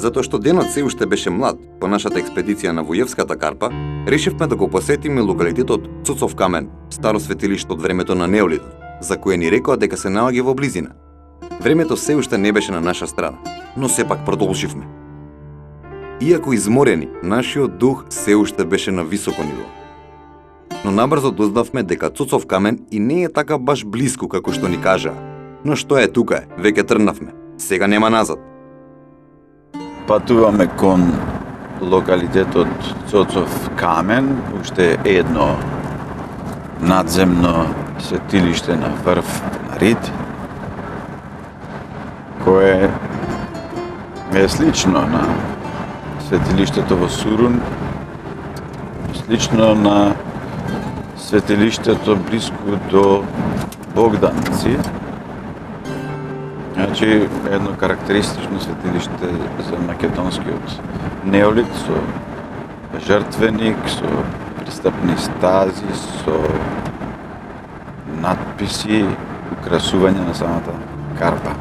затоа што денот се уште беше млад, по нашата експедиција на Војевската карпа, решивме да го посетиме локалитетот Цуцов камен, старо светилиште од времето на неолитот, за кое ни рекоа дека се наоѓа во близина. Времето се уште не беше на наша страна, но сепак продолживме. Иако изморени, нашиот дух се уште беше на високо ниво. Но набрзо дознавме дека Цуцов камен и не е така баш близко како што ни кажаа. Но што е тука е, веќе тргнавме. Сега нема назад. Патуваме кон локалитетот Цуцов камен, уште едно надземно светилиште на врв на Рид, кое е слично на светилиштето во Сурун, слично на светилиштето близко до Богдановци. Значи, едно карактеристично светилиште за македонскиот неолит, со жртвеник, со пристапни стази, со надписи, украсување на самата карпа.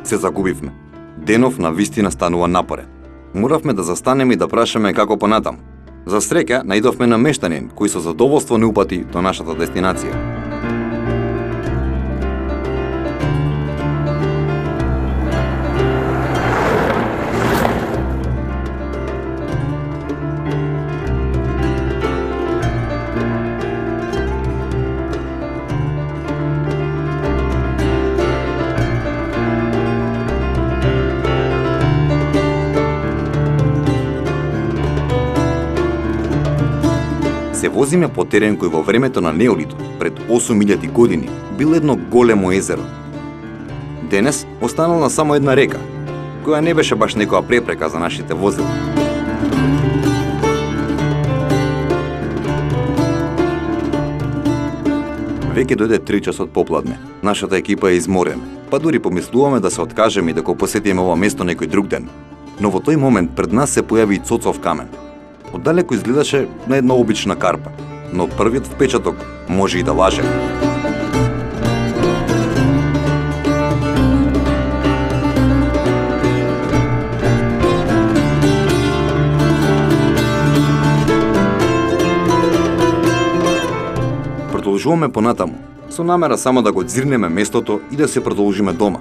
Се загубивме. Денов на вистина станува напорен. Моравме да застанеме и да прашаме како понатаму. За среќа, наидовме на мештанин кој со задоволство не упати до нашата дестинација. Се возиме по терен кој во времето на неолитот, пред 8000 години, бил едно големо езеро. Денес останала само една река, која не беше баш некоја препрека за нашите возила. Веќе дојде 3 часот попладне. Нашата екипа е изморена, па дури помислуваме да се откажеме и да го посетиме ова место некој друг ден. Но во тој момент пред нас се појави и Цуцов камен. Оддалеку изгледаше на една обична карпа, но првиот впечаток може и да лаже. Продолжуваме понатаму, со намера само да го дзирнеме местото и да се продолжиме дома.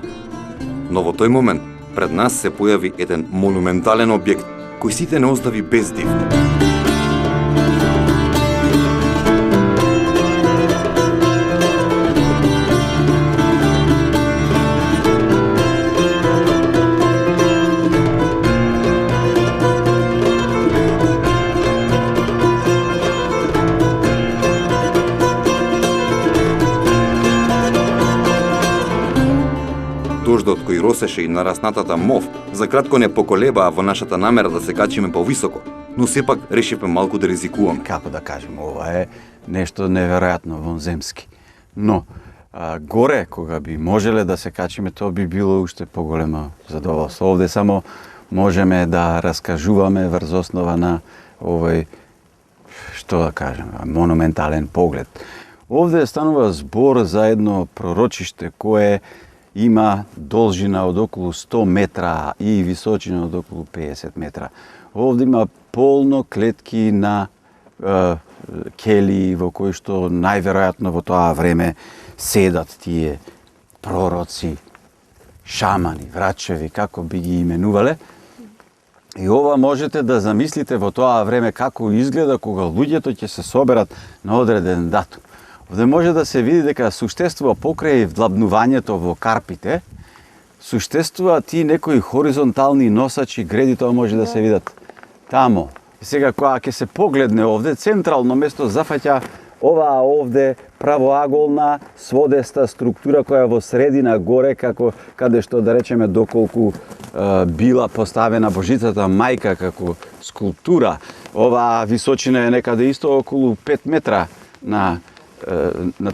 Но во тој момент пред нас се појави еден монументален објект кој сите не остави без див. Дождот кој росеше и нараснатата мов за кратко не поколебаа во нашата намера да се качиме повисоко, но сепак решивме малку да ризикуваме. Како да кажем, ова е нешто неверојатно вонземски. Но горе, кога би можеле да се качиме, тоа би било уште поголемо задоволство. Овде само можеме да раскажуваме врз основа на овој, што да кажем, монументален поглед. Овде станува збор за едно пророчиште кое има должина од околу 100 метра и височина од околу 50 метра. Овде има полно клетки на кели во кои што најверојатно во тоа време седат тие пророци, шамани, врачеви, како би ги именувале. И ова можете да замислите во тоа време како изгледа кога луѓето ќе се соберат на одреден датум. Овде може да се види дека суштествува покрај вдлабнувањето во карпите, суштествува ти некои хоризонтални носачи греди, тоа може да се видат тамо. И сега кога ќе се погледне овде, централно место зафаќа оваа овде правоаголна сводеста структура која во средина горе, како каде што да речеме доколку била поставена Божицата мајка како скулптура. Оваа височина е некаде исто околу 5 метра на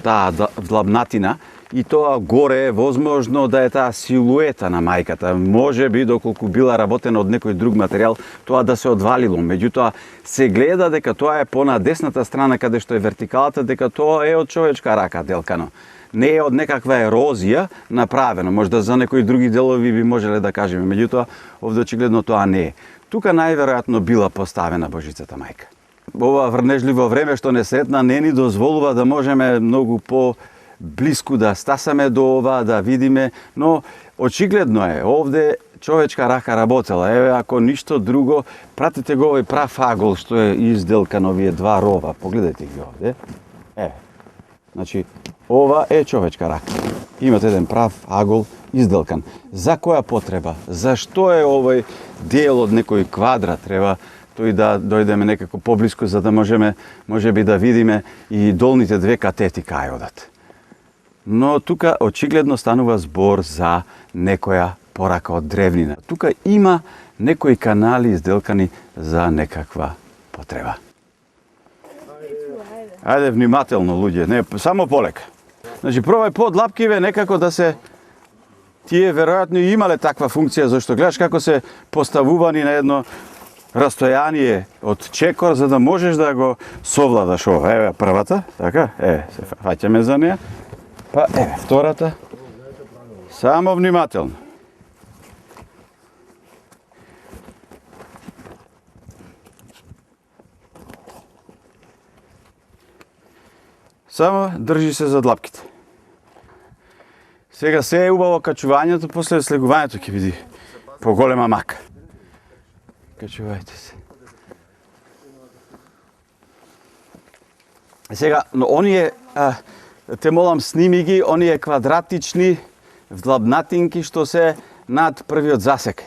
таа вдлабнатина и тоа горе е возможно да е таа силуета на мајката. Може би, доколку била работена од некој друг материјал, тоа да се одвалило. Меѓутоа, се гледа дека тоа е на десната страна, каде што е вертикалата, дека тоа е од човечка рака делкано. Не е од некаква ерозија направено. Можда за некои други делови би можеле да кажеме. Меѓутоа, овде очигледно тоа не е. Тука најверојатно била поставена Божицата мајка. Ова врнежливо време што не сретна не ни дозволува да можеме многу по-блиску да стасаме до ова, да видиме, но очигледно е, овде човечка рака работела. Еве, ако ништо друго, пратите го овој прав агол што е изделкан овие два рова. Погледајте ги овде. Еве. Значи, ова е човечка рака. Имате еден прав агол изделкан. За која потреба? Зашто е овој дел од некој квадрат? Треба тој да дојдеме некако поблиску за да можеби да видиме и долните две катети кај одат. Но тука очигледно станува збор за некоја порака од древнина. Тука има некои канали изделкани за некаква потреба. Ајде внимателно, луѓе, не, само полека. Значи, пробај подлапкиве некако да се тие веројатно имале таква функција, зашто гледаш како се поставувани на едно растојание од чекор за да можеш да го совладаш ова. Еве првата, така, еве, се фаќаме за неа. Па еве втората. Само внимателно. Само држи се за длапките. Сега се е убаво качувањето, после слегувањето ќе биде поголема мака. Качувајте се. Сега, но оние, те молам сними ги, оние квадратични вдлабнатинки што се над првиот засек.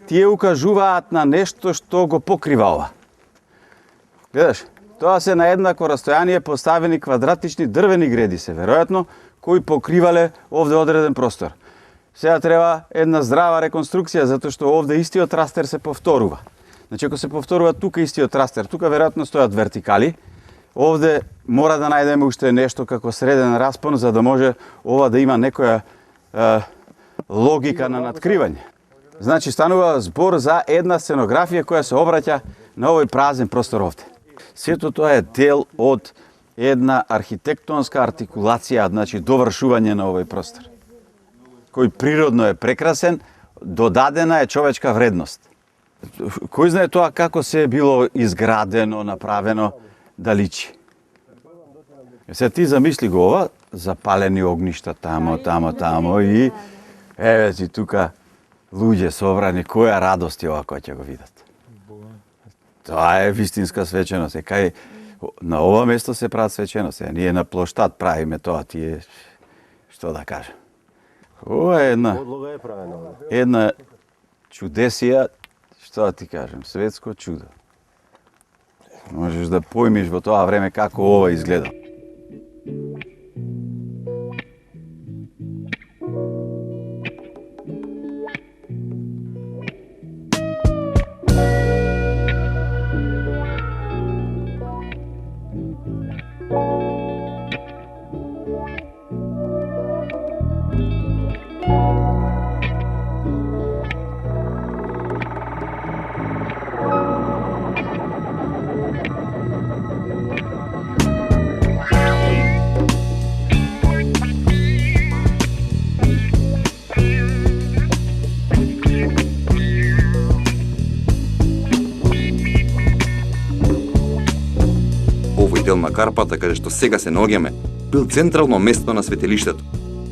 Тие укажуваат на нешто што го покрива ова. Гледаш? Тоа се на еднакво растојание поставени квадратични дрвени греди се, веројатно, кои покривале овде одреден простор. Сега треба една здрава реконструкција, затоа што овде истиот растер се повторува. Значи, ако се повторува тука истиот растер, тука веројатно стојат вертикали, овде мора да најдеме уште нешто како среден распон, за да може ова да има некоја логика на надкривање. Значи, станува збор за една сценографија која се обраќа на овој празен простор овде. Сето тоа е дел од една архитектонска артикулација, значи довршување на овој простор, кој природно е прекрасен, додадена е човечка вредност. Кој знае тоа како се е било изградено, направено, да личи. Се ти замисли го ова, запалени огништа тамо и еве ти тука луѓе собрани, која радост е ова која ќе го видат. Тоа е вистинска свеченост. Кај на ова место се прават свеченост. Ние на плоштад правиме тоа, тие што да кажем. Ова е една чудесија, што да ти кажем, светско чудо. Можеш да поимиш во тоа време како ова изгледа. Дел на Карпата, каде што сега се наоѓаме, бил централно место на светилиштето.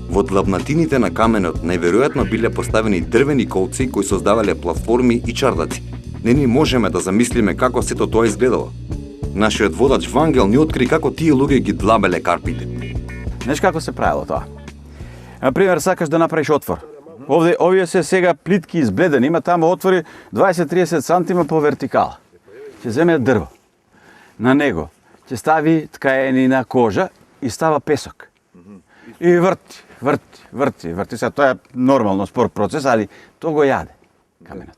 Во длабнатините на каменот најверојатно биле поставени дрвени колци кои создавале платформи и чардаци. Не ни можеме да замислиме како сето тоа изгледало. Нашиот водач Вангел ни откри како тие луѓе ги длабеле карпите. Знаеш како се правило тоа? Например, сакаш да направиш отвор. Овие се сега плитки избледени, има таму отвори 20-30 сантима по вертикала. Ќе земе дрво. На него ќе стави ткаенина кожа и става песок. И врти. Сега тоа е нормално спор процес, али тоа го јаде каменот.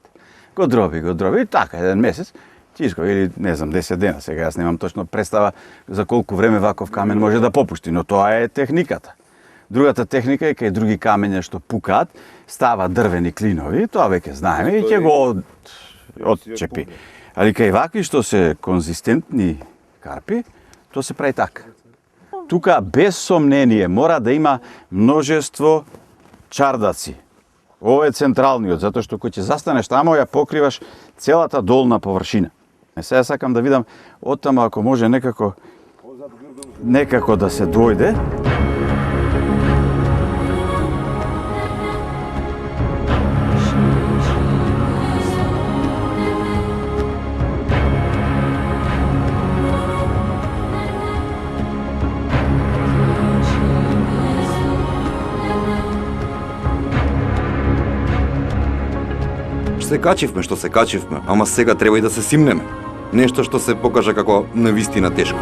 Го дроби. И така, еден месец, тишко, или не знам, 10 дена. Сега јас немам точно представа за колку време ваков камен може да попушти, но тоа е техниката. Другата техника е кај други камења што пукаат, става дрвени клинови, тоа веќе знаеме и ќе го отчепи. Али кај вакви што се конзистентни карпи, тоа се прави така. Тука без сомнение мора да има множество чардаци. Ово е централниот, затоа што кој ќе застанеш тамо, ја покриваш целата долна површина. Сега сакам да видам оттаму ако може некако да се дојде. Што се качивме, ама сега треба и да се симнеме. Нешто што се покажа како навистина тешко.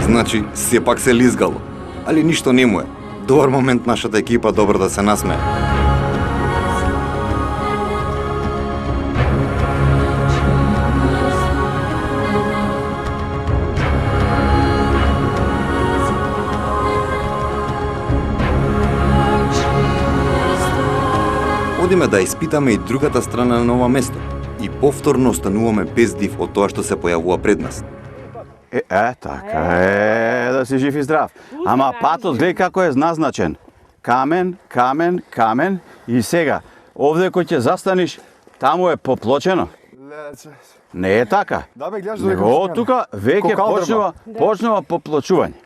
Значи, сепак се лизгало, али ништо не му е. Добар момент нашата екипа добро да се насмее. Одиме да испитаме и другата страна на ова место и повторно остануваме без див од тоа што се појавува пред нас. Така да си жив и здрав. Ама патот, гледај како е назначен. Камен, камен, камен и сега, овде кој ќе застаниш, таму е поплочено. Не е така. Него тука веќе почнува поплочување.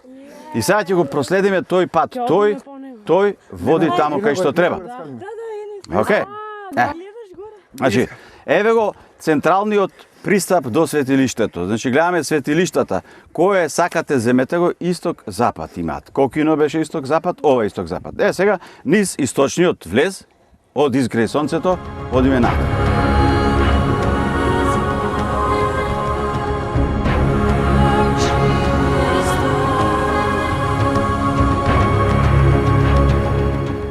И сега ќе го проследиме тој пат. Тој води таму кај што треба. Океј. Значи, еве го централниот пристап до светилиштето. Значи, гледаме светилиштата. Кој сакате, земете го исток-запад имаат. Кокино беше исток-запад, ова исток-запад. Сега, низ источниот влез, од изгреј сонцето, одиме натаму.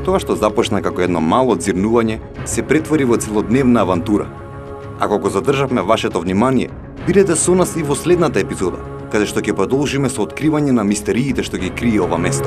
Тоа што започна како едно мало дзирнување, се претвори во целодневна авантура. Ако го задржавме вашето внимание, бидете со нас и во следната епизода, каде што ќе продолжиме со откривање на мистериите што ги крие ова место.